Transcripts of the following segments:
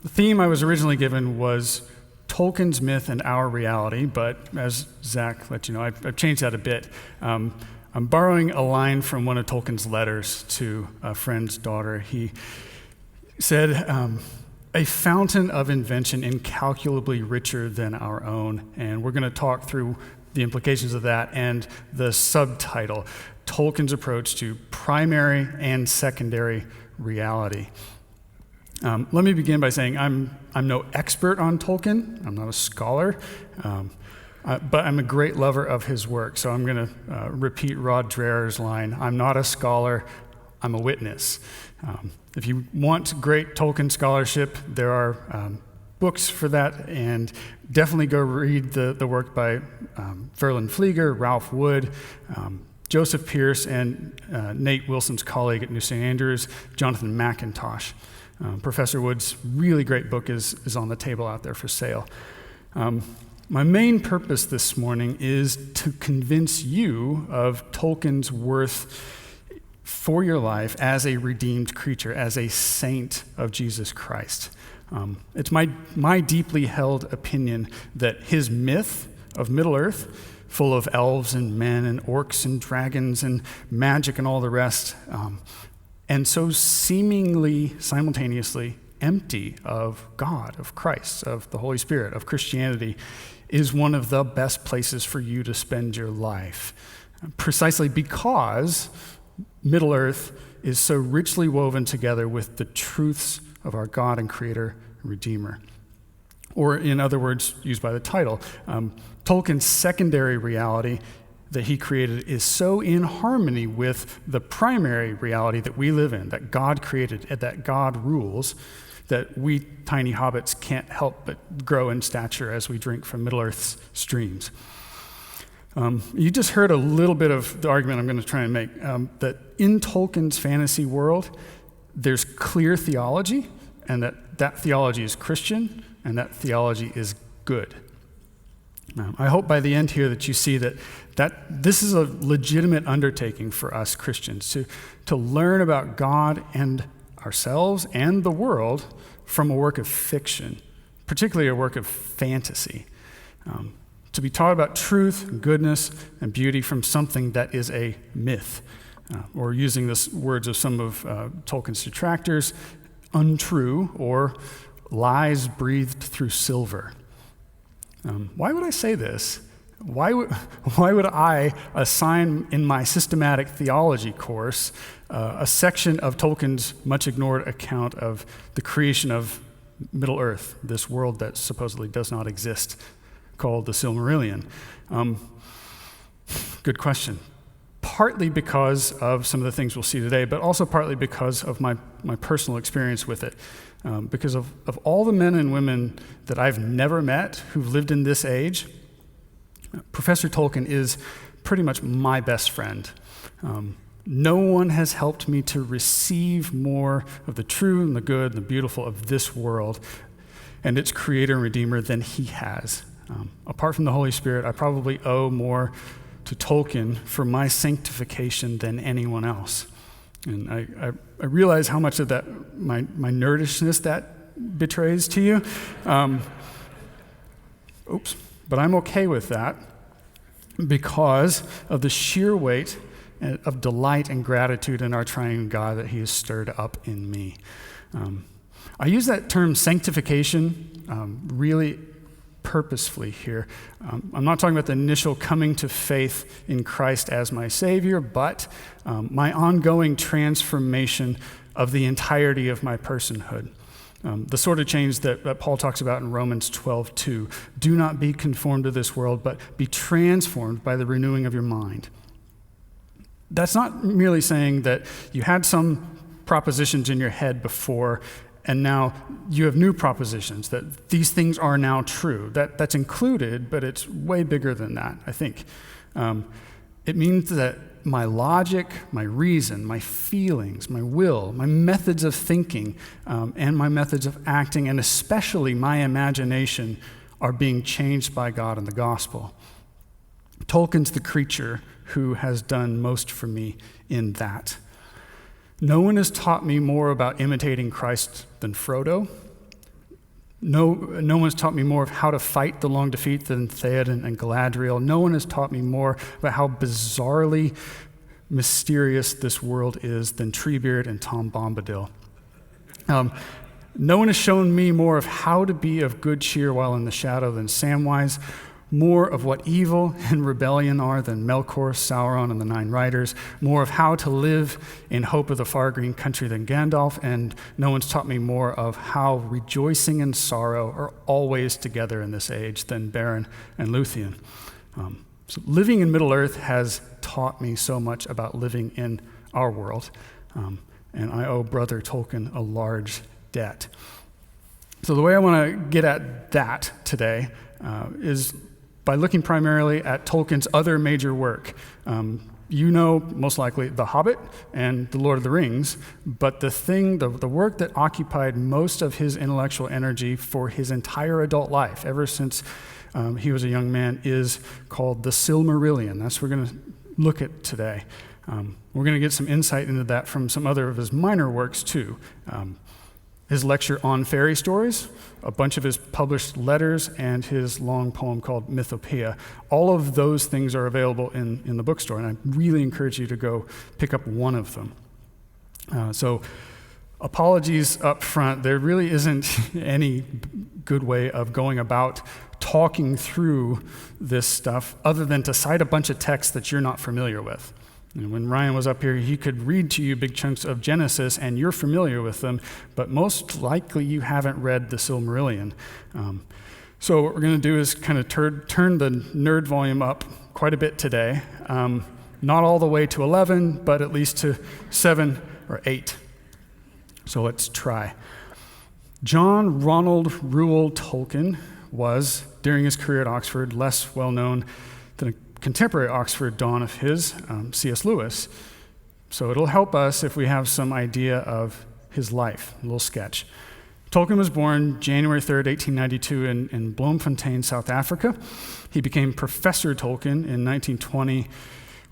The theme I was originally given was Tolkien's myth and our reality, but as Zach let you know, I've changed that a bit. I'm borrowing a line from one of Tolkien's letters to a friend's daughter. He said, a fountain of invention incalculably richer than our own. And we're going to talk through the implications of that and the subtitle, Tolkien's approach to primary and secondary reality. Let me begin by saying I'm no expert on Tolkien. I'm not a scholar, but I'm a great lover of his work. So I'm going to repeat Rod Dreher's line, I'm not a scholar, I'm a witness. If you want great Tolkien scholarship, there are books for that, and definitely go read the work by Verlin Flieger, Ralph Wood, Joseph Pierce, and Nate Wilson's colleague at New St. Andrews, Jonathan McIntosh. Professor Wood's really great book is on the table out there for sale. My main purpose this morning is to convince you of Tolkien's worth for your life as a redeemed creature, as a saint of Jesus Christ. It's my deeply held opinion that his myth of Middle-earth, full of elves and men and orcs and dragons and magic and all the rest, and so seemingly simultaneously empty of God, of Christ, of the Holy Spirit, of Christianity, is one of the best places for you to spend your life. Precisely because Middle-earth is so richly woven together with the truths of our God and Creator and Redeemer. Or in other words, used by the title, Tolkien's secondary reality that he created is so in harmony with the primary reality that we live in, that God created and that God rules, that we tiny hobbits can't help but grow in stature as we drink from Middle-earth's streams. You just heard a little bit of the argument I'm going to try and make, that in Tolkien's fantasy world, there's clear theology, and that theology is Christian, and that theology is good. I hope by the end here that you see that this is a legitimate undertaking for us Christians to learn about God and ourselves and the world from a work of fiction, particularly a work of fantasy. To be taught about truth and goodness and beauty from something that is a myth, or using the words of some of Tolkien's detractors, untrue or lies breathed through silver. Why would I say this? Why would I assign in my systematic theology course a section of Tolkien's much ignored account of the creation of Middle-earth, this world that supposedly does not exist, called the Silmarillion? Good question. Partly because of some of the things we'll see today, but also partly because of my personal experience with it. Because of all the men and women that I've never met who've lived in this age, Professor Tolkien is pretty much my best friend. No one has helped me to receive more of the true and the good and the beautiful of this world and its creator and redeemer than he has. Apart from the Holy Spirit, I probably owe more to Tolkien for my sanctification than anyone else. And I realize how much of that, my nerdishness that betrays to you. But I'm okay with that because of the sheer weight of delight and gratitude in our triune God that he has stirred up in me. I use that term sanctification really purposefully here. I'm not talking about the initial coming to faith in Christ as my Savior, but my ongoing transformation of the entirety of my personhood. The sort of change that Paul talks about in Romans 12:2. Do not be conformed to this world, but be transformed by the renewing of your mind. That's not merely saying that you had some propositions in your head before and now you have new propositions, that these things are now true. That's included, but it's way bigger than that, I think. It means that my logic, my reason, my feelings, my will, my methods of thinking, and my methods of acting, and especially my imagination, are being changed by God in the gospel. Tolkien's the creature who has done most for me in that. No one has taught me more about imitating Christ than Frodo. No one's taught me more of how to fight the long defeat than Theoden and Galadriel. No one has taught me more about how bizarrely mysterious this world is than Treebeard and Tom Bombadil. No one has shown me more of how to be of good cheer while in the shadow than Samwise, more of what evil and rebellion are than Melkor, Sauron, and the Nine Riders, more of how to live in hope of the far green country than Gandalf, and no one's taught me more of how rejoicing and sorrow are always together in this age than Beren and Luthien. So living in Middle-earth has taught me so much about living in our world, and I owe Brother Tolkien a large debt. So the way I want to get at that today is by looking primarily at Tolkien's other major work. You know, most likely, The Hobbit and The Lord of the Rings, but the work that occupied most of his intellectual energy for his entire adult life, ever since he was a young man, is called The Silmarillion. That's what we're going to look at today. We're going to get some insight into that from some other of his minor works, too. His lecture on fairy stories, a bunch of his published letters, and his long poem called Mythopoeia. All of those things are available in the bookstore, and I really encourage you to go pick up one of them. So apologies up front. There really isn't any good way of going about talking through this stuff other than to cite a bunch of texts that you're not familiar with. And when Ryan was up here, he could read to you big chunks of Genesis, and you're familiar with them, but most likely you haven't read the Silmarillion. So what we're going to do is kind of turn the nerd volume up quite a bit today. Not all the way to 11, but at least to 7 or 8. So let's try. John Ronald Reuel Tolkien was, during his career at Oxford, less well-known than a contemporary Oxford don of his, C.S. Lewis. So it'll help us if we have some idea of his life, a little sketch. Tolkien was born January 3rd, 1892 in Bloemfontein, South Africa. He became Professor Tolkien in 1920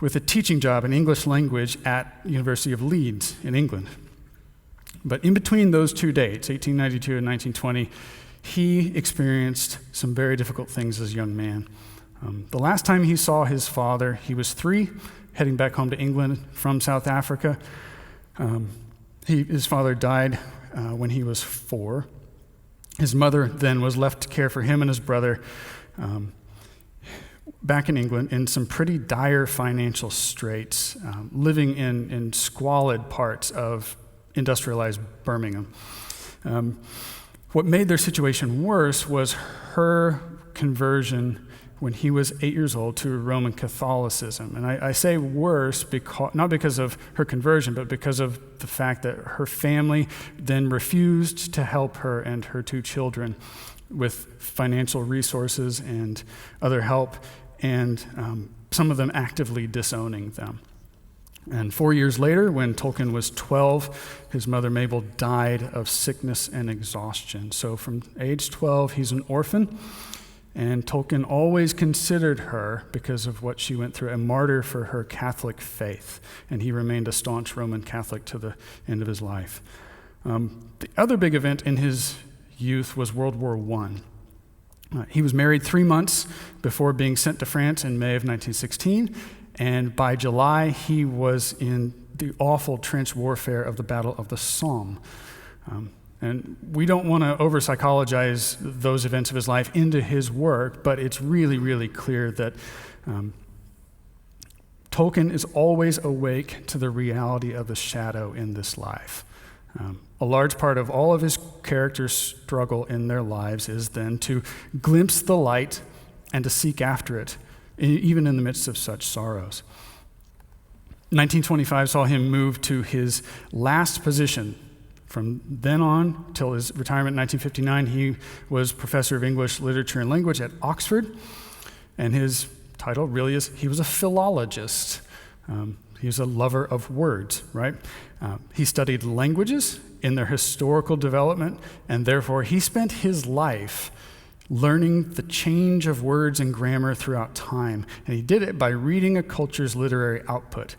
with a teaching job in English language at University of Leeds in England. But in between those two dates, 1892 and 1920, he experienced some very difficult things as a young man. The last time he saw his father, he was 3, heading back home to England from South Africa. His father died when he was 4. His mother then was left to care for him and his brother back in England in some pretty dire financial straits, living in squalid parts of industrialized Birmingham. What made their situation worse was her conversion when he was 8 years old to Roman Catholicism. And I say worse, not because of her conversion, but because of the fact that her family then refused to help her and her 2 children with financial resources and other help, and some of them actively disowning them. And 4 years later, when Tolkien was 12, his mother Mabel died of sickness and exhaustion. So from age 12, he's an orphan. And Tolkien always considered her, because of what she went through, a martyr for her Catholic faith. And he remained a staunch Roman Catholic to the end of his life. The other big event in his youth was World War I. He was married 3 months before being sent to France in May of 1916. And by July, he was in the awful trench warfare of the Battle of the Somme. And we don't want to over-psychologize those events of his life into his work, but it's really, really clear that Tolkien is always awake to the reality of the shadow in this life. A large part of all of his characters' struggle in their lives is then to glimpse the light and to seek after it, even in the midst of such sorrows. 1925 saw him move to his last position. From then on till his retirement in 1959, he was professor of English literature and language at Oxford, and his title really is, he was a philologist. He was a lover of words, right? He studied languages in their historical development, and therefore he spent his life learning the change of words and grammar throughout time, and he did it by reading a culture's literary output.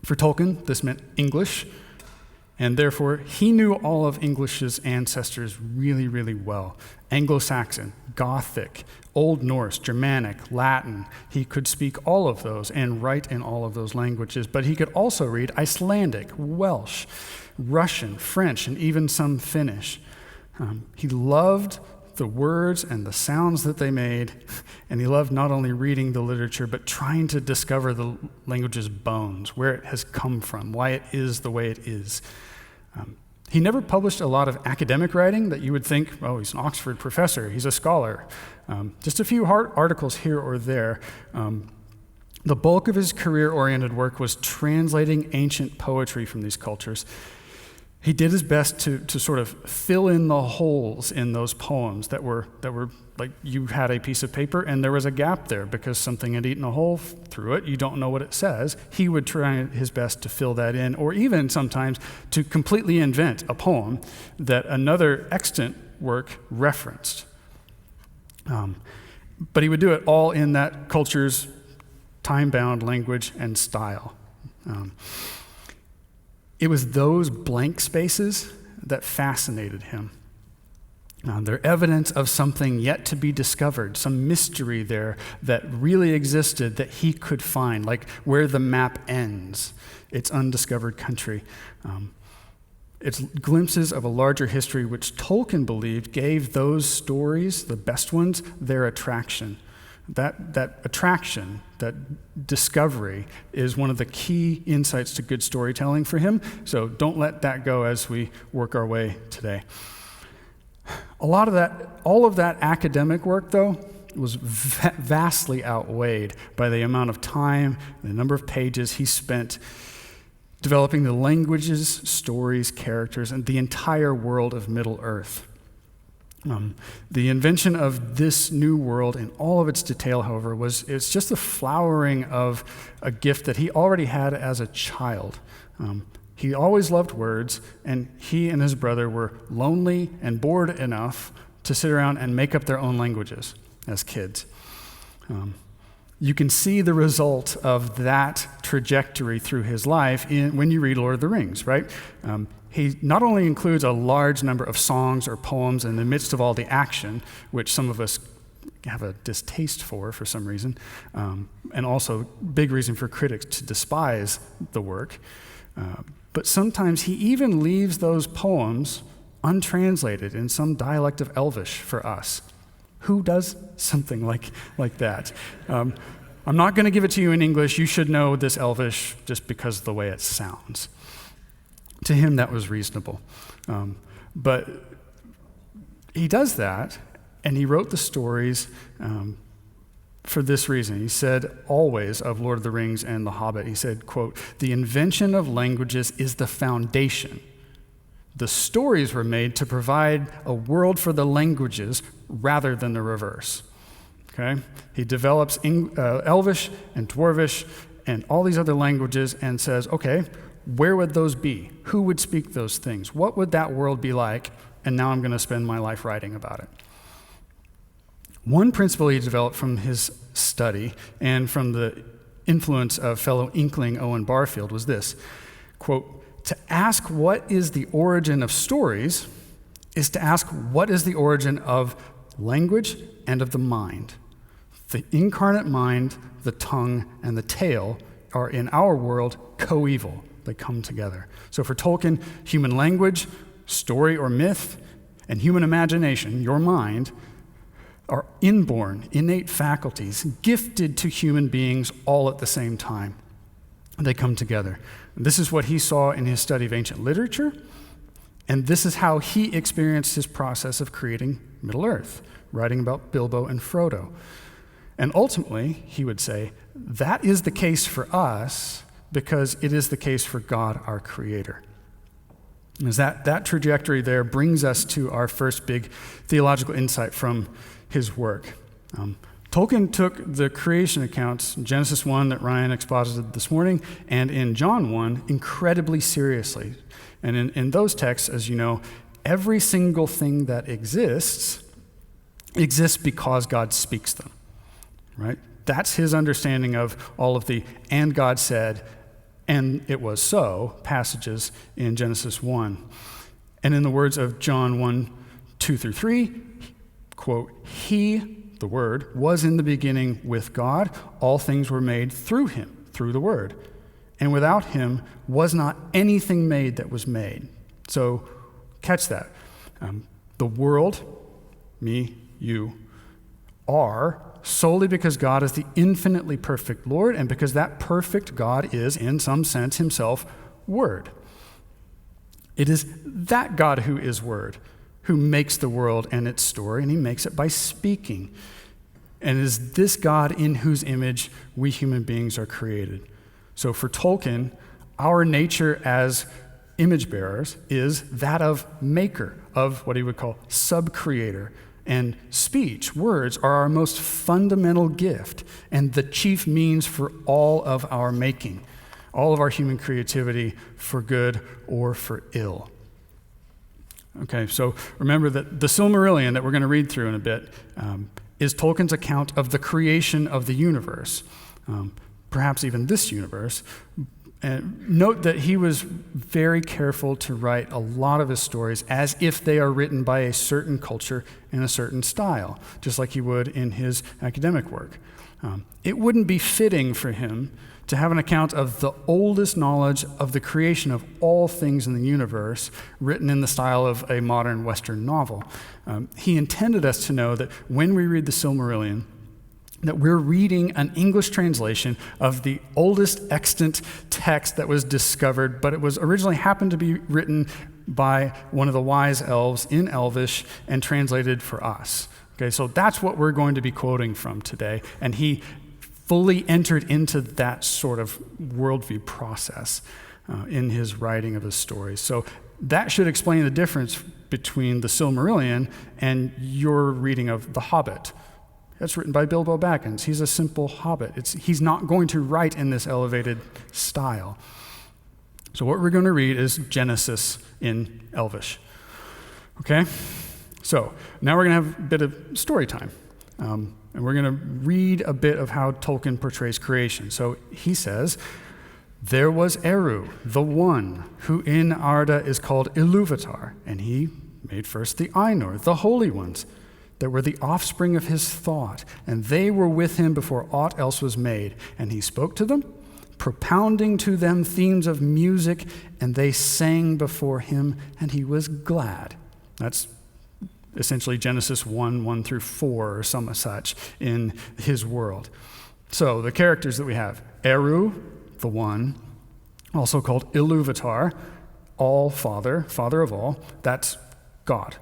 For Tolkien, this meant English, And therefore, he knew all of English's ancestors really, really well. Anglo-Saxon, Gothic, Old Norse, Germanic, Latin. He could speak all of those and write in all of those languages, but he could also read Icelandic, Welsh, Russian, French, and even some Finnish. He loved the words and the sounds that they made, and he loved not only reading the literature, but trying to discover the language's bones, where it has come from, why it is the way it is. He never published a lot of academic writing that you would think, oh, he's an Oxford professor, he's a scholar. Just a few articles here or there. The bulk of his career-oriented work was translating ancient poetry from these cultures. He did his best to sort of fill in the holes in those poems that were like you had a piece of paper and there was a gap there because something had eaten a hole through it. You don't know what it says. He would try his best to fill that in, or even sometimes to completely invent a poem that another extant work referenced. But he would do it all in that culture's time-bound language and style. It was those blank spaces that fascinated him. They're evidence of something yet to be discovered, some mystery there that really existed that he could find, like where the map ends, its undiscovered country. It's glimpses of a larger history which Tolkien believed gave those stories, the best ones, their attraction. That attraction, that discovery, is one of the key insights to good storytelling for him. So don't let that go as we work our way today. All of that academic work, though, was vastly outweighed by the amount of time, the number of pages he spent developing the languages, stories, characters, and the entire world of Middle-earth. The invention of this new world in all of its detail, however, it's just the flowering of a gift that he already had as a child. He always loved words, and he and his brother were lonely and bored enough to sit around and make up their own languages as kids. You can see the result of that trajectory through his life when you read Lord of the Rings, right? He not only includes a large number of songs or poems in the midst of all the action, which some of us have a distaste for some reason, and also big reason for critics to despise the work, but sometimes he even leaves those poems untranslated in some dialect of Elvish for us. Who does something like that? I'm not going to give it to you in English. You should know this Elvish just because of the way it sounds. To him, that was reasonable. But he does that, and he wrote the stories for this reason. He said always of Lord of the Rings and The Hobbit, he said, quote, "The invention of languages is the foundation. The stories were made to provide a world for the languages rather than the reverse." Okay? He develops Elvish and Dwarvish and all these other languages and says, okay, where would those be? Who would speak those things? What would that world be like? And now I'm going to spend my life writing about it. One principle he developed from his study and from the influence of fellow Inkling Owen Barfield was this, quote, "To ask what is the origin of stories is to ask what is the origin of language and of the mind. The incarnate mind, the tongue, and the tail are in our world coeval. They come together." So for Tolkien, human language, story or myth, and human imagination, your mind, are inborn, innate faculties, gifted to human beings all at the same time. They come together. This is what he saw in his study of ancient literature, and this is how he experienced his process of creating Middle-earth, writing about Bilbo and Frodo. And ultimately, he would say, that is the case for us because it is the case for God, our Creator. As that trajectory there brings us to our first big theological insight from his work. Tolkien took the creation accounts, Genesis 1 that Ryan exposited this morning, and in John 1, incredibly seriously. And in those texts, as you know, every single thing that exists because God speaks them, right? That's his understanding of all of the "and God said" and it was so passages in Genesis 1. And in the words of John 1, 2 through 3, quote, he, the Word, was in the beginning with God. All things were made through him, through the Word. And without him was not anything made that was made. So catch that. The world, me, you, are solely because God is the infinitely perfect Lord, and because that perfect God is, in some sense, himself Word. It is that God who is Word, who makes the world and its story, and he makes it by speaking. And it is this God in whose image we human beings are created. So for Tolkien, our nature as image bearers is that of maker, of what he would call sub-creator. And speech, words, are our most fundamental gift and the chief means for all of our making, all of our human creativity, for good or for ill. Okay, so remember that the Silmarillion that we're going to read through in a bit is Tolkien's account of the creation of the universe, perhaps even this universe. And note that he was very careful to write a lot of his stories as if they are written by a certain culture in a certain style, just like he would in his academic work. It wouldn't be fitting for him to have an account of the oldest knowledge of the creation of all things in the universe written in the style of a modern Western novel. He intended us to know that when we read the Silmarillion, that we're reading an English translation of the oldest extant text that was discovered, but it was originally happened to be written by one of the wise elves in Elvish and translated for us. Okay, so that's what we're going to be quoting from today, and he fully entered into that sort of worldview process in his writing of his stories. So that should explain the difference between the Silmarillion and your reading of The Hobbit. That's written by Bilbo Baggins. He's a simple hobbit. He's not going to write in this elevated style. So what we're going to read is Genesis in Elvish. Okay? So now we're going to have a bit of story time. And we're going to read a bit of how Tolkien portrays creation. So he says, there was Eru, the one, who in Arda is called Ilúvatar, and he made first the Ainur, the holy ones, that were the offspring of his thought, and they were with him before aught else was made. And he spoke to them, propounding to them themes of music, and they sang before him, and he was glad. That's essentially Genesis 1, 1 through 4, or some such in his world. So the characters that we have, Eru, the one, also called Ilúvatar, all father, father of all, that's God.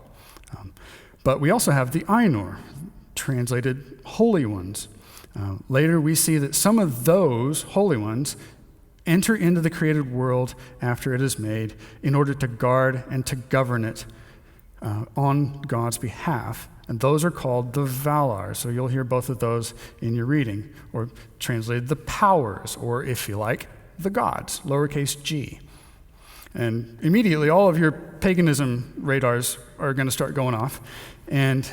But we also have the Ainur, translated holy ones. Later we see that some of those holy ones enter into the created world after it is made in order to guard and to govern it on God's behalf. And those are called the Valar. So you'll hear both of those in your reading, or translated the powers, or if you like, the gods, lowercase g. And immediately all of your paganism radars are going to start going off. And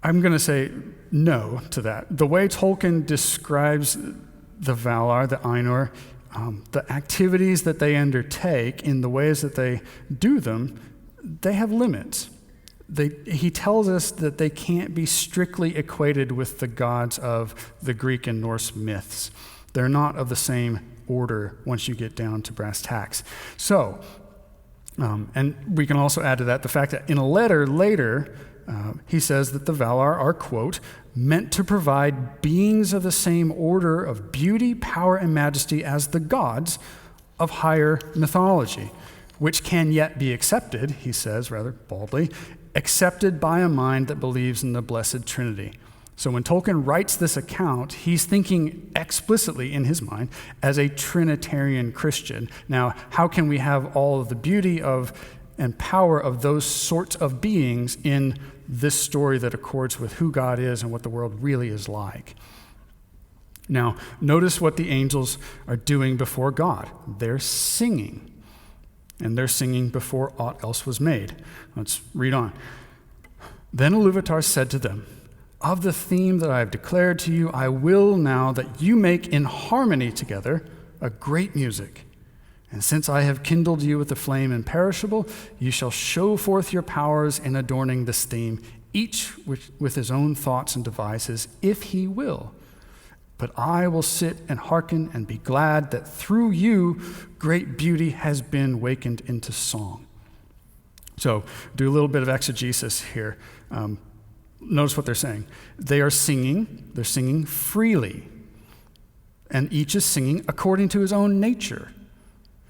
I'm going to say no to that. The way Tolkien describes the Valar, the Ainur, the activities that they undertake in the ways that they do them, they have limits. He tells us that they can't be strictly equated with the gods of the Greek and Norse myths. They're not of the same order once you get down to brass tacks. So, and we can also add to that the fact that in a letter later, he says that the Valar are, quote, meant to provide beings of the same order of beauty, power, and majesty as the gods of higher mythology, which can yet be accepted, he says rather baldly, accepted by a mind that believes in the Blessed Trinity. So when Tolkien writes this account, he's thinking explicitly in his mind as a Trinitarian Christian. Now, how can we have all of the beauty of and power of those sorts of beings in this story that accords with who God is and what the world really is like? Now, notice what the angels are doing before God. They're singing, and they're singing before aught else was made. Let's read on. Then Ilúvatar said to them, of the theme that I have declared to you, I will now that you make in harmony together a great music. And since I have kindled you with the flame imperishable, you shall show forth your powers in adorning this theme, each with his own thoughts and devices, if he will. But I will sit and hearken and be glad that through you great beauty has been wakened into song. So do a little bit of exegesis here. Notice what they're saying. They're singing freely. And each is singing according to his own nature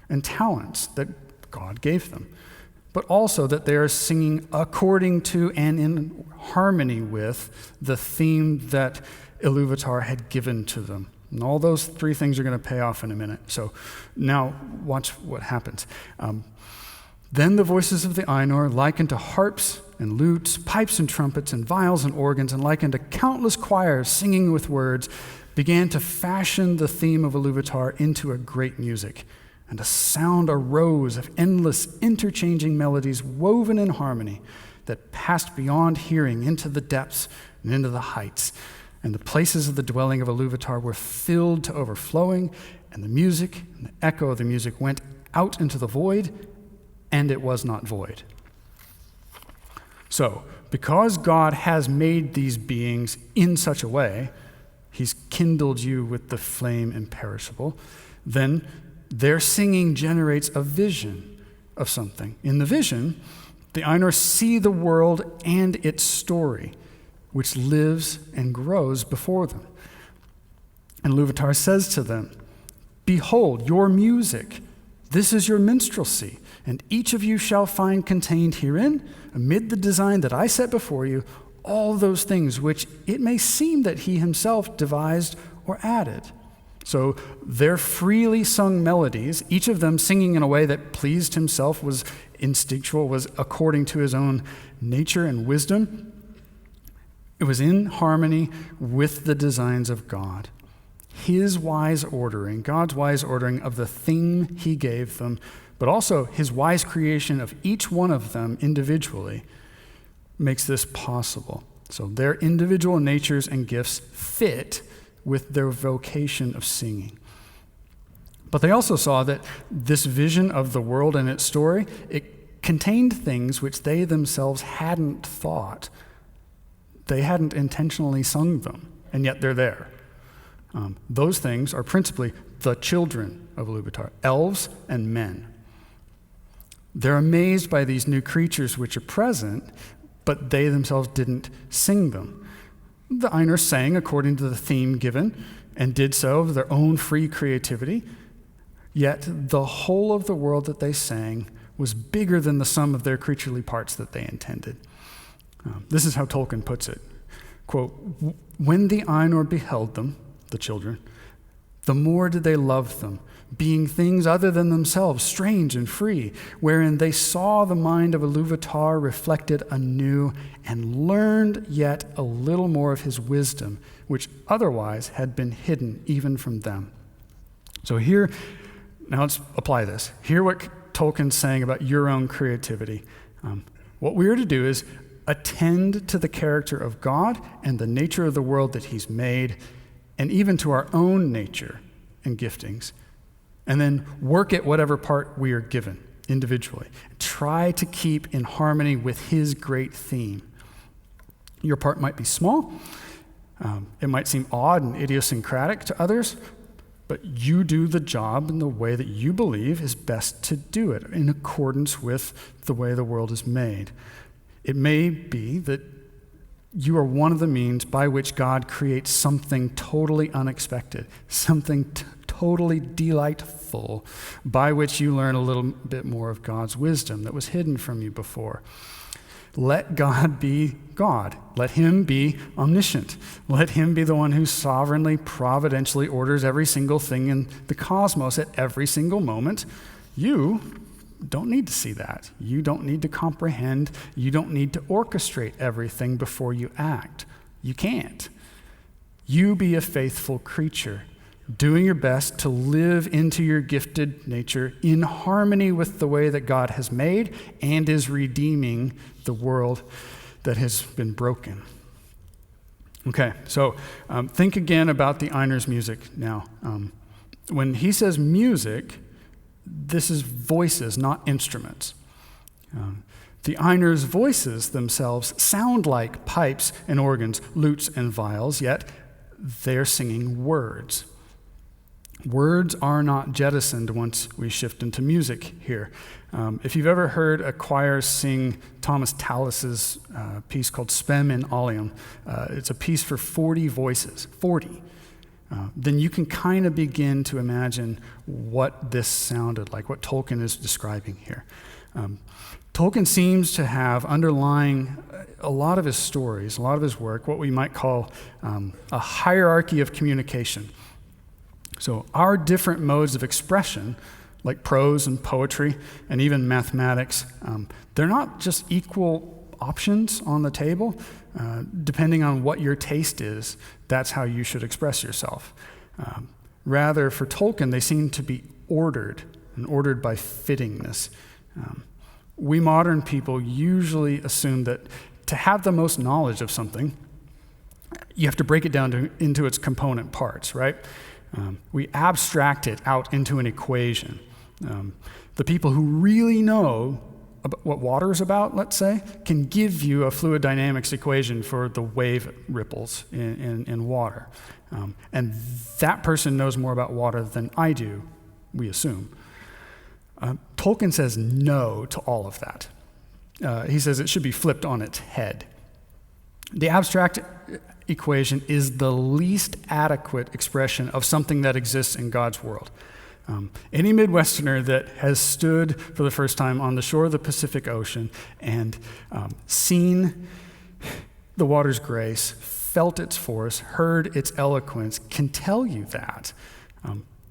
and talents that God gave them. But also that they are singing according to and in harmony with the theme that Iluvatar had given to them. And all those three things are going to pay off in a minute. So now watch what happens. Then the voices of the Ainur, like unto harps and lutes, pipes and trumpets, and viols and organs, and like unto countless choirs singing with words, began to fashion the theme of Iluvatar into a great music. And a sound arose of endless interchanging melodies woven in harmony that passed beyond hearing into the depths and into the heights. And the places of the dwelling of Iluvatar were filled to overflowing, and the music and the echo of the music went out into the void, and it was not void. So, because God has made these beings in such a way, he's kindled you with the flame imperishable, then their singing generates a vision of something. In the vision, the Ainur see the world and its story, which lives and grows before them. And Iluvatar says to them, behold, your music, this is your minstrelsy, and each of you shall find contained herein, amid the design that I set before you, all those things which it may seem that he himself devised or added. So their freely sung melodies, each of them singing in a way that pleased himself, was instinctual, was according to his own nature and wisdom. It was in harmony with the designs of God. His wise ordering, God's wise ordering of the theme he gave them, but also his wise creation of each one of them individually makes this possible. So their individual natures and gifts fit with their vocation of singing. But they also saw that this vision of the world and its story, it contained things which they themselves hadn't thought. They hadn't intentionally sung them, and yet they're there. Those things are principally the children of Iluvatar, elves and men. They're amazed by these new creatures which are present, but they themselves didn't sing them. The Ainur sang according to the theme given and did so of their own free creativity, yet the whole of the world that they sang was bigger than the sum of their creaturely parts that they intended. This is how Tolkien puts it. Quote, when the Ainur beheld them, the children, the more did they love them, being things other than themselves, strange and free, wherein they saw the mind of Iluvatar reflected anew and learned yet a little more of his wisdom, which otherwise had been hidden even from them. So here, now let's apply this. Hear what Tolkien's saying about your own creativity. What we are to do is attend to the character of God and the nature of the world that he's made, and even to our own nature and giftings, and then work at whatever part we are given individually. Try to keep in harmony with his great theme. Your part might be small. It might seem odd and idiosyncratic to others, but you do the job in the way that you believe is best to do it, in accordance with the way the world is made. It may be that you are one of the means by which God creates something totally unexpected, something totally delightful, by which you learn a little bit more of God's wisdom that was hidden from you before. Let God be God. Let him be omniscient. Let him be the one who sovereignly, providentially orders every single thing in the cosmos at every single moment. You don't need to see that. You don't need to comprehend. You don't need to orchestrate everything before you act. You can't. You be a faithful creature, doing your best to live into your gifted nature in harmony with the way that God has made and is redeeming the world that has been broken. Okay, so think again about the Ainur's music now. When he says music, this is voices, not instruments. The Einar's voices themselves sound like pipes and organs, lutes and viols, yet they're singing words. Words are not jettisoned once we shift into music here. If you've ever heard a choir sing Thomas Tallis's piece called Spem in Alium, it's a piece for 40 voices, 40. Then you can kind of begin to imagine what this sounded like, what Tolkien is describing here. Tolkien seems to have underlying a lot of his stories, a lot of his work, what we might call a hierarchy of communication. So our different modes of expression, like prose and poetry and even mathematics, they're not just equal options on the table. Depending on what your taste is, that's how you should express yourself. Rather, for Tolkien, they seem to be ordered, and ordered by fittingness. We modern people usually assume that to have the most knowledge of something, you have to break it down into its component parts, right? We abstract it out into an equation. The people who really know what water is about, let's say, can give you a fluid dynamics equation for the wave ripples in water. And that person knows more about water than I do, we assume. Tolkien says no to all of that. He says it should be flipped on its head. The abstract equation is the least adequate expression of something that exists in God's world. Any Midwesterner that has stood for the first time on the shore of the Pacific Ocean and seen the water's grace, felt its force, heard its eloquence, can tell you that.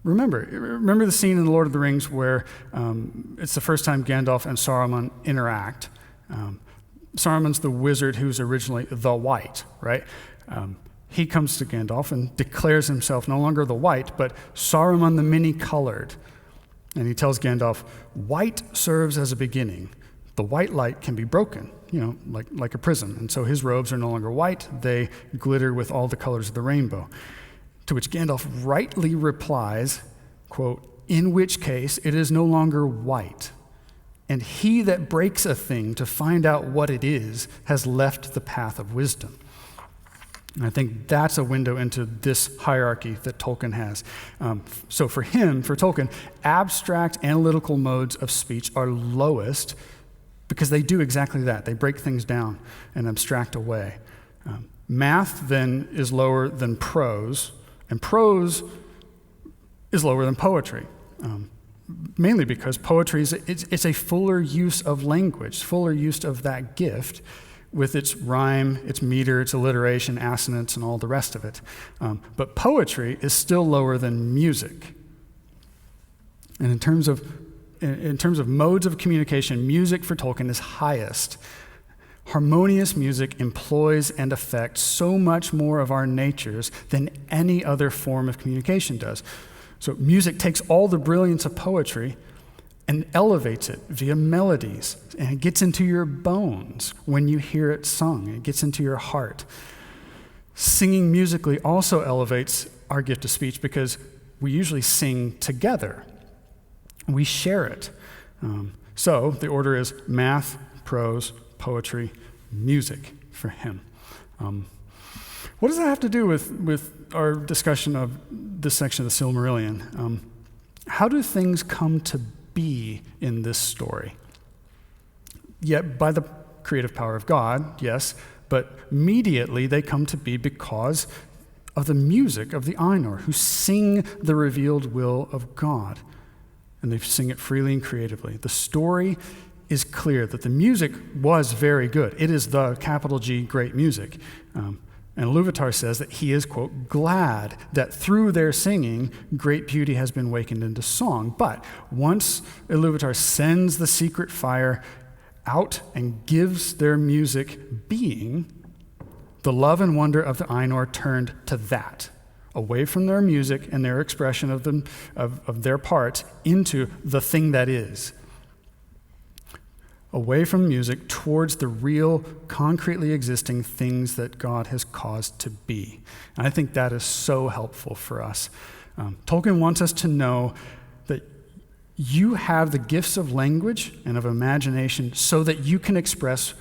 Remember the scene in The Lord of the Rings where it's the first time Gandalf and Saruman interact. Saruman's the wizard who's originally the White, right? He comes to Gandalf and declares himself no longer the White, but Saruman the Many-Colored. And he tells Gandalf, white serves as a beginning. The white light can be broken, like a prism. And so his robes are no longer white. They glitter with all the colors of the rainbow. To which Gandalf rightly replies, quote, in which case it is no longer white. And he that breaks a thing to find out what it is has left the path of wisdom. And I think that's a window into this hierarchy that Tolkien has. So for Tolkien, abstract analytical modes of speech are lowest because they do exactly that. They break things down and abstract away. Math then is lower than prose, and prose is lower than poetry. Mainly because poetry it's a fuller use of language, fuller use of that gift with its rhyme, its meter, its alliteration, assonance, and all the rest of it. But poetry is still lower than music. And in terms of modes of communication, music for Tolkien is highest. Harmonious music employs and affects so much more of our natures than any other form of communication does. So music takes all the brilliance of poetry and elevates it via melodies, and it gets into your bones when you hear it sung. It gets into your heart. Singing musically also elevates our gift of speech because we usually sing together. We share it. So the order is math, prose, poetry, music for him. What does that have to do with our discussion of this section of the Silmarillion? How do things come to be in this story? Yet by the creative power of God, yes, but mediately they come to be because of the music of the Ainur, who sing the revealed will of God. And they sing it freely and creatively. The story is clear that the music was very good. It is the capital G great music. And Iluvatar says that he is, quote, glad that through their singing, great beauty has been wakened into song. But once Iluvatar sends the secret fire out and gives their music being, the love and wonder of the Ainur turned to that, away from their music and their expression of their parts into the thing that is. Away from music towards the real, concretely existing things that God has caused to be. And I think that is so helpful for us. Tolkien wants us to know that you have the gifts of language and of imagination so that you can express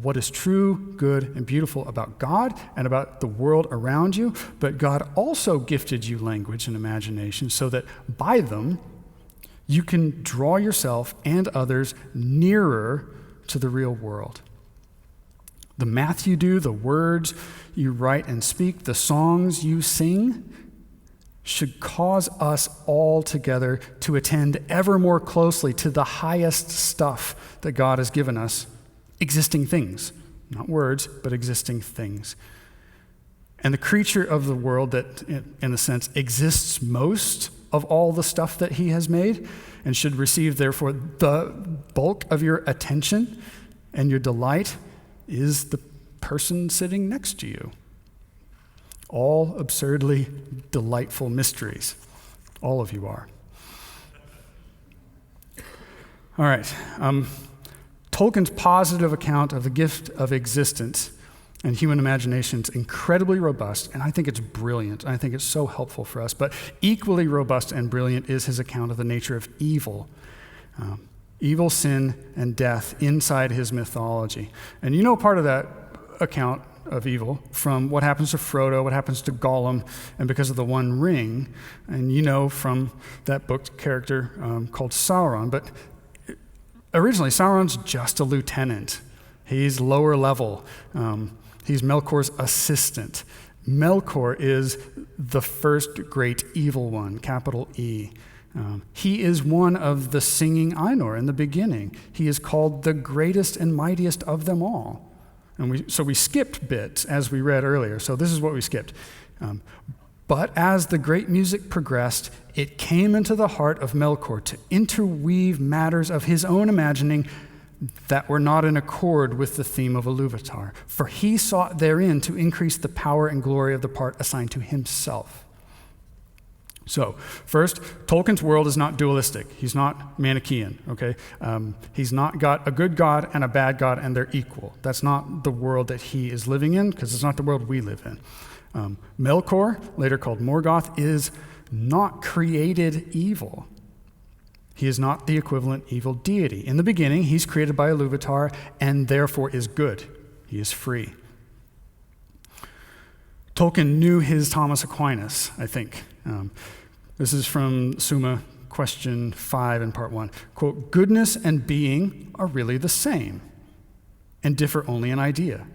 what is true, good, and beautiful about God and about the world around you. But God also gifted you language and imagination so that by them, you can draw yourself and others nearer to the real world. The math you do, the words you write and speak, the songs you sing should cause us all together to attend ever more closely to the highest stuff that God has given us, existing things, not words, but existing things. And the creature of the world that, in a sense, exists most of all the stuff that he has made and should receive, therefore, the bulk of your attention and your delight is the person sitting next to you. All absurdly delightful mysteries. All of you are. All right. Tolkien's positive account of the gift of existence and human imagination is incredibly robust, and I think it's brilliant. I think it's so helpful for us. But equally robust and brilliant is his account of the nature of evil. Evil, sin, and death inside his mythology. And you know part of that account of evil from what happens to Frodo, what happens to Gollum, and because of the One Ring. And you know from that book character called Sauron. But originally, Sauron's just a lieutenant. He's lower level. He's Melkor's assistant. Melkor is the first great evil one, capital E. He is one of the singing Ainur in the beginning. He is called the greatest and mightiest of them all. And so we skipped bits as we read earlier. So this is what we skipped. But as the great music progressed, it came into the heart of Melkor to interweave matters of his own imagining that were not in accord with the theme of Iluvatar. For he sought therein to increase the power and glory of the part assigned to himself. So, first, Tolkien's world is not dualistic. He's not Manichaean, okay? He's not got a good God and a bad God, and they're equal. That's not the world that he is living in, because it's not the world we live in. Melkor, later called Morgoth, is not created evil. He is not the equivalent evil deity. In the beginning, he's created by Iluvatar, and therefore is good. He is free. Tolkien knew his Thomas Aquinas, I think. This is from Summa, question 5 in part 1. Quote, goodness and being are really the same and differ only in idea.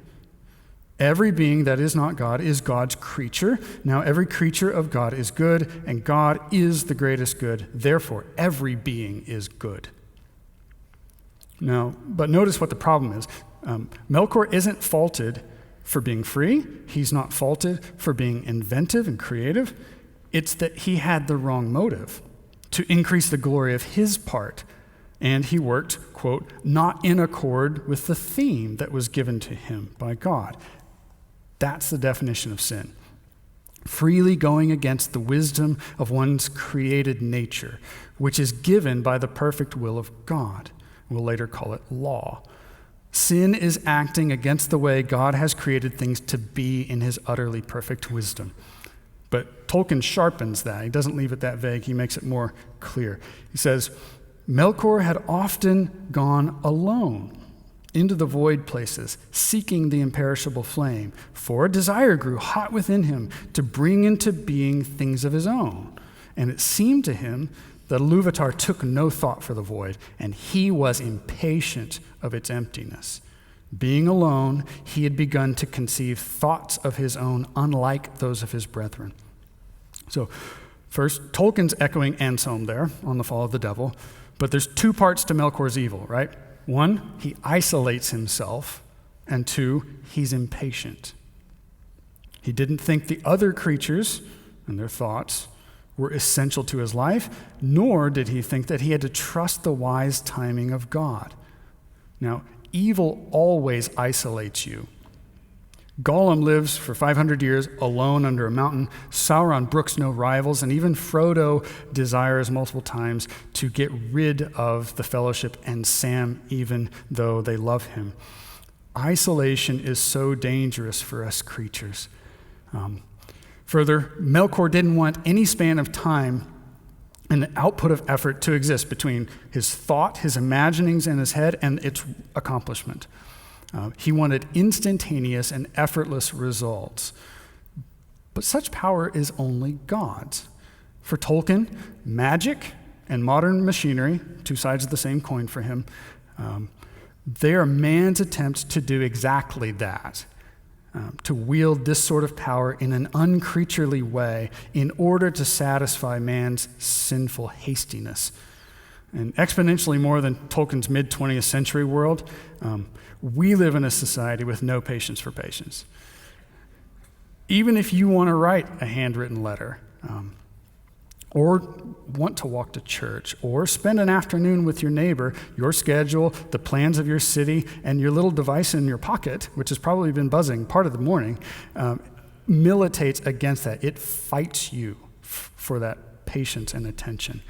Every being that is not God is God's creature. Now every creature of God is good, and God is the greatest good. Therefore, every being is good. Now, but notice what the problem is. Melkor isn't faulted for being free. He's not faulted for being inventive and creative. It's that he had the wrong motive to increase the glory of his part. And he worked, quote, not in accord with the theme that was given to him by God. That's the definition of sin. Freely going against the wisdom of one's created nature, which is given by the perfect will of God. We'll later call it law. Sin is acting against the way God has created things to be in his utterly perfect wisdom. But Tolkien sharpens that. He doesn't leave it that vague. He makes it more clear. He says, Melkor had often gone alone into the void places, seeking the imperishable flame, for a desire grew hot within him to bring into being things of his own. And it seemed to him that Iluvatar took no thought for the void, and he was impatient of its emptiness. Being alone, he had begun to conceive thoughts of his own, unlike those of his brethren. So, first, Tolkien's echoing Anselm there on the fall of the devil, but there's two parts to Melkor's evil, right? One, he isolates himself, and two, he's impatient. He didn't think the other creatures and their thoughts were essential to his life, nor did he think that he had to trust the wise timing of God. Now, evil always isolates you. Gollum lives for 500 years alone under a mountain. Sauron brooks no rivals, and even Frodo desires multiple times to get rid of the fellowship and Sam, even though they love him. Isolation is so dangerous for us creatures. Further, Melkor didn't want any span of time and output of effort to exist between his thought, his imaginings in his head, and its accomplishment. He wanted instantaneous and effortless results. But such power is only God's. For Tolkien, magic and modern machinery, two sides of the same coin for him, they are man's attempts to do exactly that, to wield this sort of power in an uncreaturely way in order to satisfy man's sinful hastiness. And exponentially more than Tolkien's mid-20th century world, we live in a society with no patience for patience. Even if you want to write a handwritten letter, or want to walk to church, or spend an afternoon with your neighbor, your schedule, the plans of your city, and your little device in your pocket, which has probably been buzzing part of the morning, militates against that. It fights you for that patience and attention.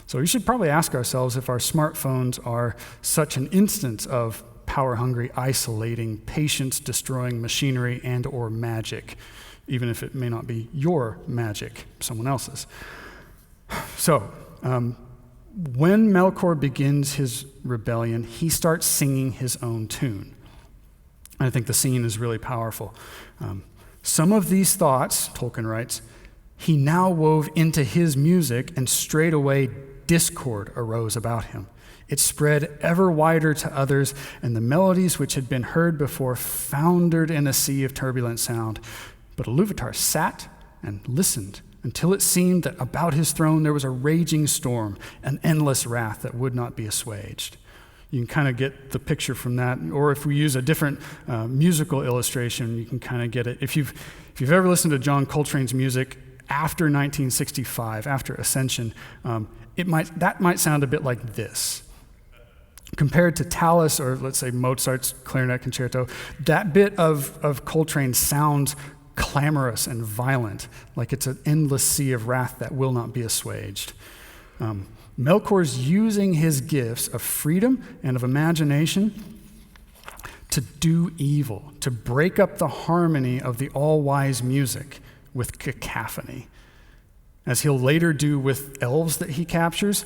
So we should probably ask ourselves if our smartphones are such an instance of power-hungry, isolating, patience-destroying machinery and or magic, even if it may not be your magic, someone else's. So, when Melkor begins his rebellion, he starts singing his own tune. I think the scene is really powerful. Some of these thoughts, Tolkien writes, he now wove into his music, and straightway discord arose about him. It spread ever wider to others, and the melodies which had been heard before foundered in a sea of turbulent sound. But Iluvatar sat and listened until it seemed that about his throne there was a raging storm, an endless wrath that would not be assuaged. You can kind of get the picture from that, or if we use a different musical illustration, you can kind of get it. If you've ever listened to John Coltrane's music after 1965, after Ascension, that might sound a bit like this. Compared to Tallis, or let's say Mozart's clarinet concerto, that bit of Coltrane sounds clamorous and violent, like it's an endless sea of wrath that will not be assuaged. Melkor's using his gifts of freedom and of imagination to do evil, to break up the harmony of the all-wise music with cacophony. As he'll later do with elves that he captures,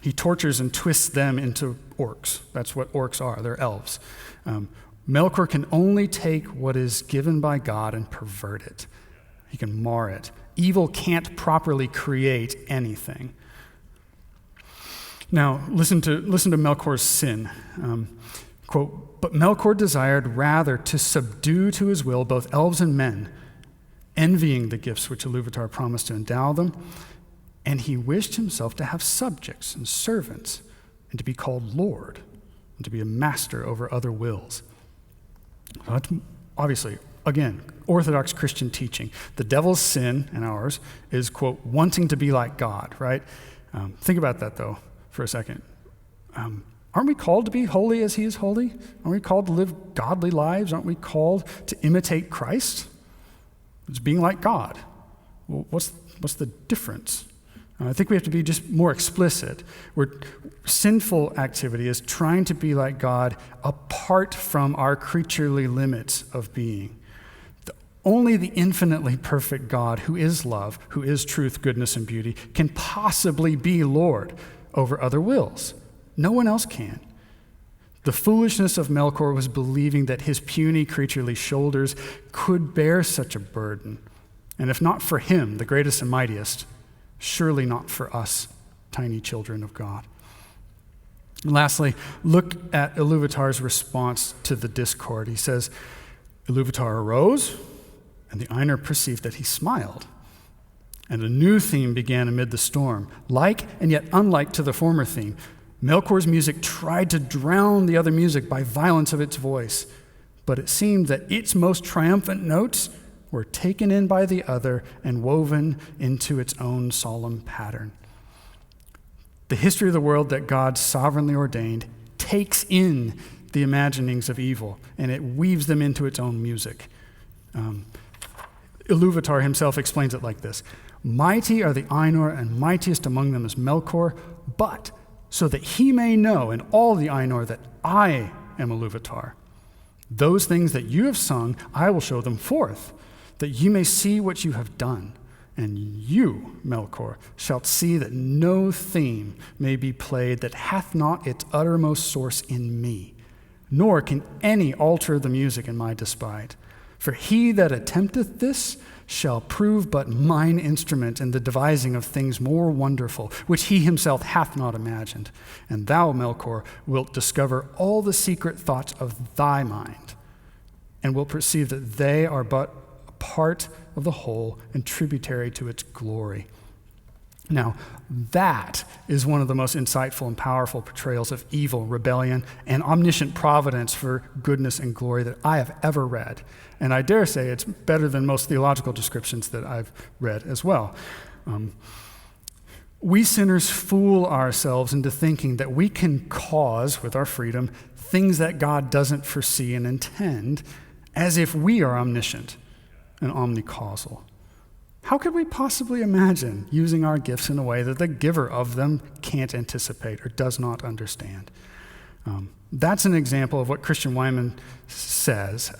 he tortures and twists them into orcs. That's what orcs are, they're elves. Melkor can only take what is given by God and pervert it. He can mar it. Evil can't properly create anything. Now, listen to Melkor's sin. Quote, "But Melkor desired rather to subdue to his will both elves and men, envying the gifts which Iluvatar promised to endow them, and he wished himself to have subjects and servants, and to be called Lord, and to be a master over other wills." That's obviously, again, Orthodox Christian teaching. The devil's sin, and ours, is, quote, wanting to be like God, right? Think about that, though, for a second. Aren't we called to be holy as he is holy? Aren't we called to live godly lives? Aren't we called to imitate Christ? It's being like God. Well, what's the difference? I think we have to be just more explicit. Sinful activity is trying to be like God apart from our creaturely limits of being. Only the infinitely perfect God, who is love, who is truth, goodness, and beauty, can possibly be Lord over other wills. No one else can. The foolishness of Melkor was believing that his puny creaturely shoulders could bear such a burden. And if not for him, the greatest and mightiest, surely not for us, tiny children of God. And lastly, look at Iluvatar's response to the discord. He says, Iluvatar arose, and the Einar perceived that he smiled. And a new theme began amid the storm, like and yet unlike to the former theme. Melkor's music tried to drown the other music by violence of its voice, but it seemed that its most triumphant notes were taken in by the other and woven into its own solemn pattern. The history of the world that God sovereignly ordained takes in the imaginings of evil, and it weaves them into its own music. Iluvatar himself explains it like this: "Mighty are the Ainur, and mightiest among them is Melkor, but so that he may know in all the Ainur that I am Iluvatar. Those things that you have sung, I will show them forth. that you may see what you have done. And you, Melchior, shalt see that no theme may be played that hath not its uttermost source in me, nor can any alter the music in my despite. For he that attempteth this shall prove but mine instrument in the devising of things more wonderful, which he himself hath not imagined. And thou, Melchior, wilt discover all the secret thoughts of thy mind, and wilt perceive that they are but a part of the whole and tributary to its glory. Now, that is one of the most insightful and powerful portrayals of evil, rebellion, and omniscient providence for goodness and glory that I have ever read. And I dare say it's better than most theological descriptions that I've read as well. We sinners fool ourselves into thinking that we can cause, with our freedom, things that God doesn't foresee and intend, as if we are omniscient and omnicausal. How could we possibly imagine using our gifts in a way that the giver of them can't anticipate or does not understand? That's an example of what Christian Wyman says.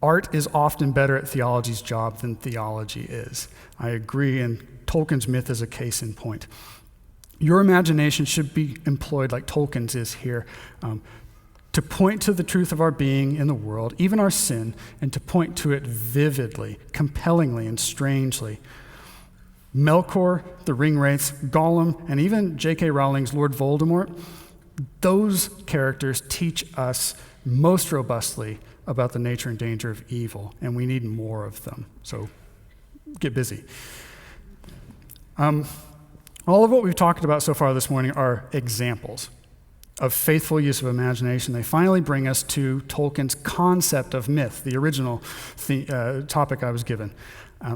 Art is often better at theology's job than theology is. I agree, and Tolkien's myth is a case in point. Your imagination should be employed like Tolkien's is here, to point to the truth of our being in the world, even our sin, and to point to it vividly, compellingly, and strangely. Melkor, the Ringwraiths, Gollum, and even J.K. Rowling's Lord Voldemort, those characters teach us most robustly about the nature and danger of evil, and we need more of them. So get busy. All of what we've talked about so far this morning are examples of faithful use of imagination. They finally bring us to Tolkien's concept of myth, the original topic I was given.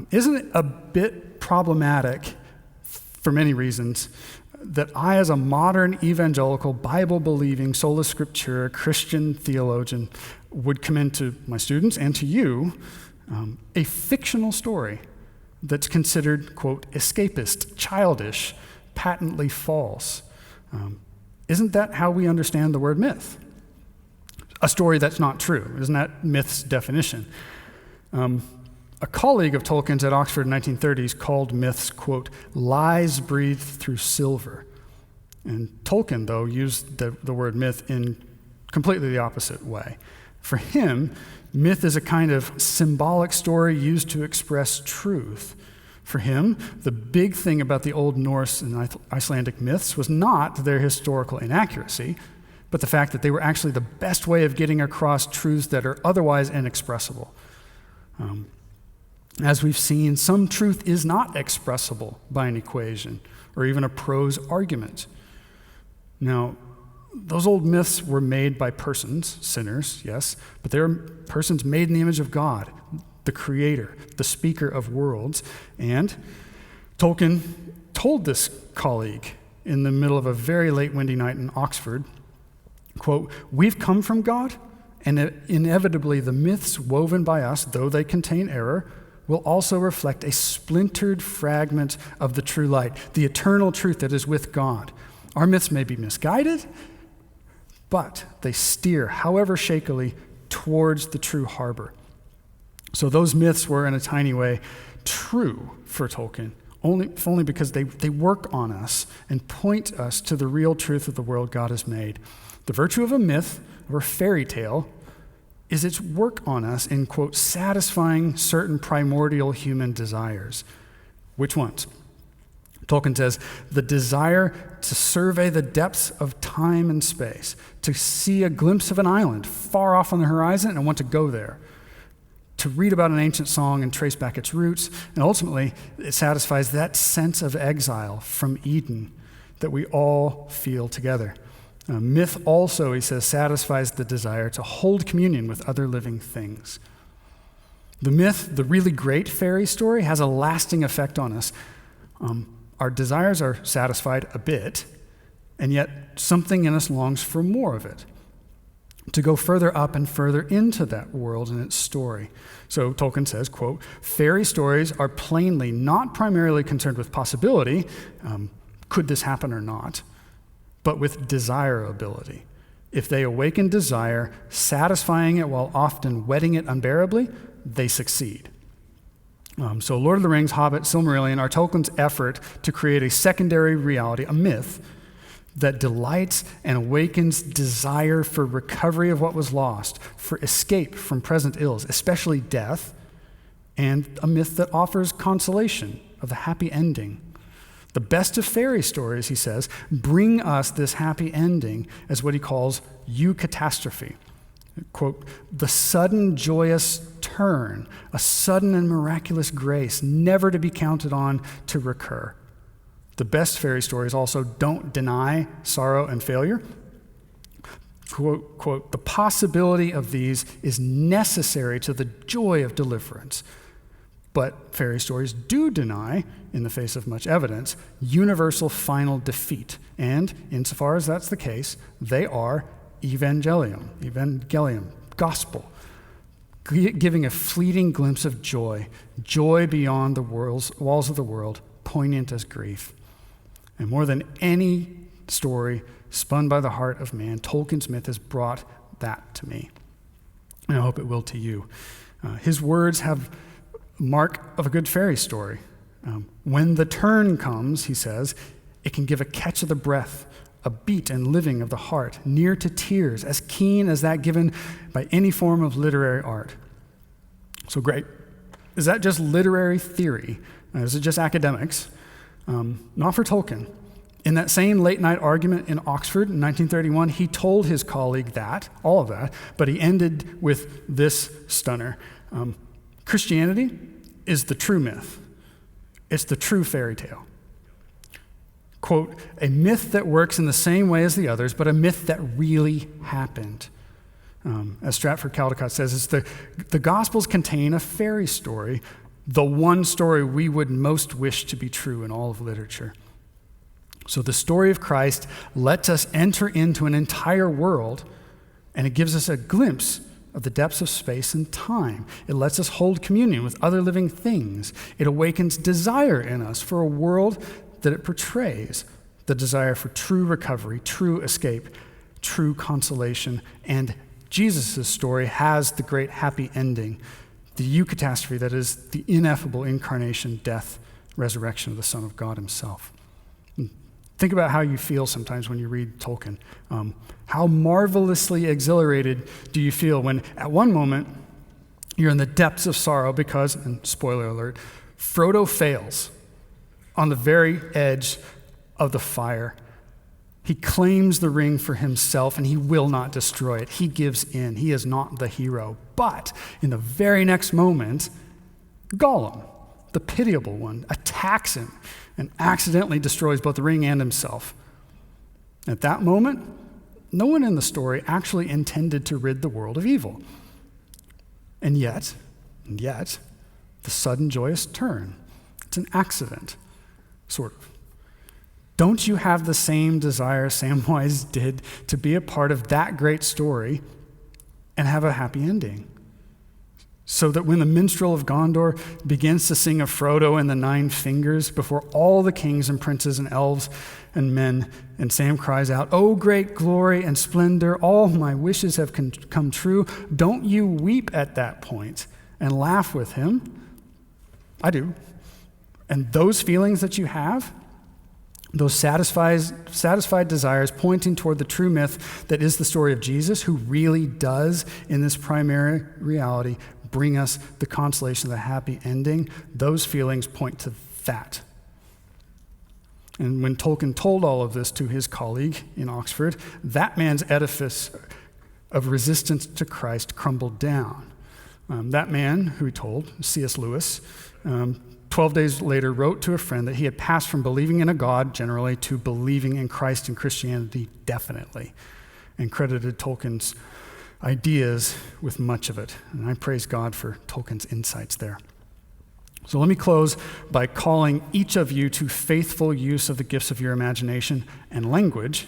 Isn't it a bit problematic, for many reasons, that I, as a modern evangelical, Bible-believing, sola scriptura Christian theologian, would commend to my students and to you a fictional story that's considered, quote, escapist, childish, patently false? Isn't that how we understand the word myth? A story that's not true. Isn't that myth's definition? A colleague of Tolkien's at Oxford in the 1930s called myths, quote, lies breathed through silver. And Tolkien, though, used the word myth in completely the opposite way. For him, myth is a kind of symbolic story used to express truth. For him, the big thing about the Old Norse and Icelandic myths was not their historical inaccuracy, but the fact that they were actually the best way of getting across truths that are otherwise inexpressible. As we've seen, some truth is not expressible by an equation or even a prose argument. Now, those old myths were made by persons, sinners, yes, but they were persons made in the image of God, the creator, the speaker of worlds. And Tolkien told this colleague in the middle of a very late windy night in Oxford, quote, we've come from God, and inevitably the myths woven by us, though they contain error, will also reflect a splintered fragment of the true light, the eternal truth that is with God. Our myths may be misguided, but they steer, however shakily, towards the true harbor. So those myths were, in a tiny way, true for Tolkien, only because they work on us and point us to the real truth of the world God has made. The virtue of a myth or fairy tale is its work on us in, quote, satisfying certain primordial human desires. Which ones? Tolkien says, the desire to survey the depths of time and space, to see a glimpse of an island far off on the horizon and want to go there, to read about an ancient song and trace back its roots, and ultimately it satisfies that sense of exile from Eden that we all feel together. Myth also, he says, satisfies the desire to hold communion with other living things. The myth, the really great fairy story, has a lasting effect on us. Our desires are satisfied a bit, and yet something in us longs for more of it, to go further up and further into that world and its story. So Tolkien says, quote, fairy stories are plainly not primarily concerned with possibility, could this happen or not, but with desirability. If they awaken desire, satisfying it while often whetting it unbearably, they succeed. So Lord of the Rings, Hobbit, Silmarillion are Tolkien's effort to create a secondary reality, a myth, that delights and awakens desire for recovery of what was lost, for escape from present ills, especially death, and a myth that offers consolation of the happy ending. The best of fairy stories, he says, bring us this happy ending as what he calls eucatastrophe. Quote, the sudden joyous turn, a sudden and miraculous grace, never to be counted on to recur. The best fairy stories also don't deny sorrow and failure. Quote, the possibility of these is necessary to the joy of deliverance. But fairy stories do deny, in the face of much evidence, universal final defeat. And insofar as that's the case, they are evangelium, gospel, giving a fleeting glimpse of joy beyond the walls of the world, poignant as grief. And more than any story spun by the heart of man, Tolkien's myth has brought that to me. And I hope it will to you. His words have mark of a good fairy story. When the turn comes, he says, it can give a catch of the breath, a beat and living of the heart, near to tears, as keen as that given by any form of literary art. So great. Is that just literary theory? Is it just academics? Not for Tolkien. In that same late-night argument in Oxford in 1931, he told his colleague all of that, but he ended with this stunner. Christianity is the true myth. It's the true fairy tale. Quote, a myth that works in the same way as the others, but a myth that really happened. As Stratford Caldecott says, it's the Gospels contain a fairy story, the one story we would most wish to be true in all of literature. So the story of Christ lets us enter into an entire world, and it gives us a glimpse of the depths of space and time. It lets us hold communion with other living things. It awakens desire in us for a world that it portrays, the desire for true recovery, true escape, true consolation. And Jesus' story has the great happy ending, the eucatastrophe that is the ineffable incarnation, death, resurrection of the Son of God himself. Think about how you feel sometimes when you read Tolkien. How marvelously exhilarated do you feel when at one moment you're in the depths of sorrow because, and spoiler alert, Frodo fails on the very edge of the fire. He claims the ring for himself and he will not destroy it. He gives in. He is not the hero. But in the very next moment, Gollum, the pitiable one, attacks him and accidentally destroys both the ring and himself. At that moment, no one in the story actually intended to rid the world of evil. And yet, the sudden joyous turn, it's an accident, sort of. Don't you have the same desire Samwise did to be a part of that great story and have a happy ending? So that when the minstrel of Gondor begins to sing of Frodo and the 9 fingers before all the kings and princes and elves and men, and Sam cries out, "Oh, great glory and splendor, all my wishes have come true," don't you weep at that point and laugh with him? I do. And those feelings that you have, those satisfied desires pointing toward the true myth that is the story of Jesus, who really does, in this primary reality, bring us the consolation of the happy ending, those feelings point to that. And when Tolkien told all of this to his colleague in Oxford, that man's edifice of resistance to Christ crumbled down. That man, who he told, C.S. Lewis, 12 days later wrote to a friend that he had passed from believing in a God generally to believing in Christ and Christianity definitely, and credited Tolkien's ideas with much of it. And I praise God for Tolkien's insights there. So let me close by calling each of you to faithful use of the gifts of your imagination and language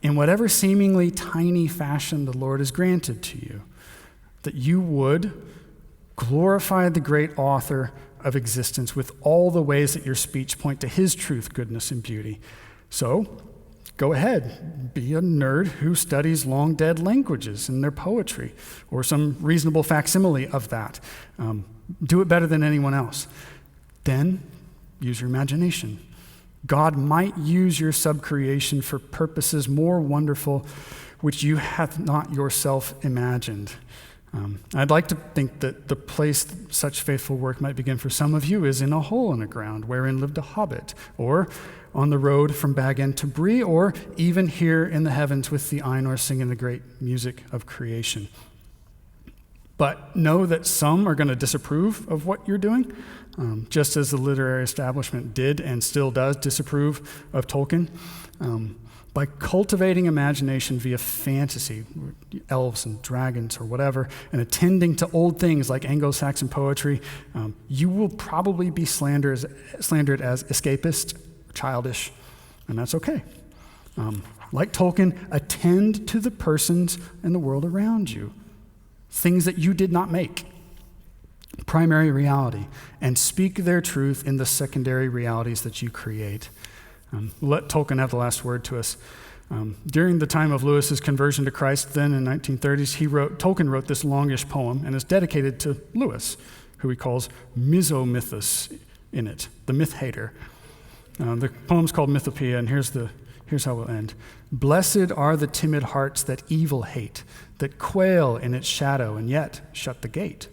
in whatever seemingly tiny fashion the Lord has granted to you, that you would glorify the great author of existence with all the ways that your speech point to his truth, goodness, and beauty. So go ahead, be a nerd who studies long-dead languages and their poetry, or some reasonable facsimile of that. Do it better than anyone else. Then use your imagination. God might use your subcreation for purposes more wonderful, which you have not yourself imagined. I'd like to think that the place such faithful work might begin for some of you is in a hole in the ground wherein lived a hobbit, or on the road from Bag End to Bree, or even here in the heavens with the Ainur singing the great music of creation. But know that some are going to disapprove of what you're doing, just as the literary establishment did and still does disapprove of Tolkien. By cultivating imagination via fantasy, elves and dragons or whatever, and attending to old things like Anglo-Saxon poetry, you will probably be slandered as escapist, childish, and that's okay. Like Tolkien, attend to the persons in the world around you, things that you did not make, primary reality, and speak their truth in the secondary realities that you create. Let Tolkien have the last word to us. During the time of Lewis's conversion to Christ, then in 1930s, Tolkien wrote this longish poem, and is dedicated to Lewis, who he calls Misomythus in it, the myth hater. The poem's called Mythopoeia, and here's how we'll end. Blessed are the timid hearts that evil hate, that quail in its shadow and yet shut the gate,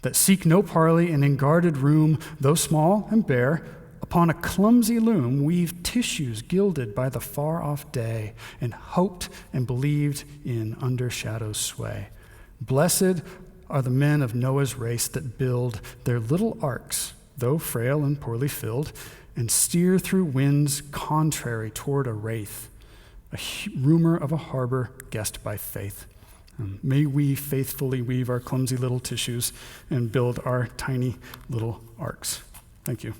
that seek no parley and in guarded room, though small and bare, upon a clumsy loom weave tissues gilded by the far-off day, and hoped and believed in under shadow's sway. Blessed are the men of Noah's race that build their little arks, though frail and poorly filled, and steer through winds contrary toward a wraith, a rumor of a harbor guessed by faith. May we faithfully weave our clumsy little tissues and build our tiny little arks. Thank you.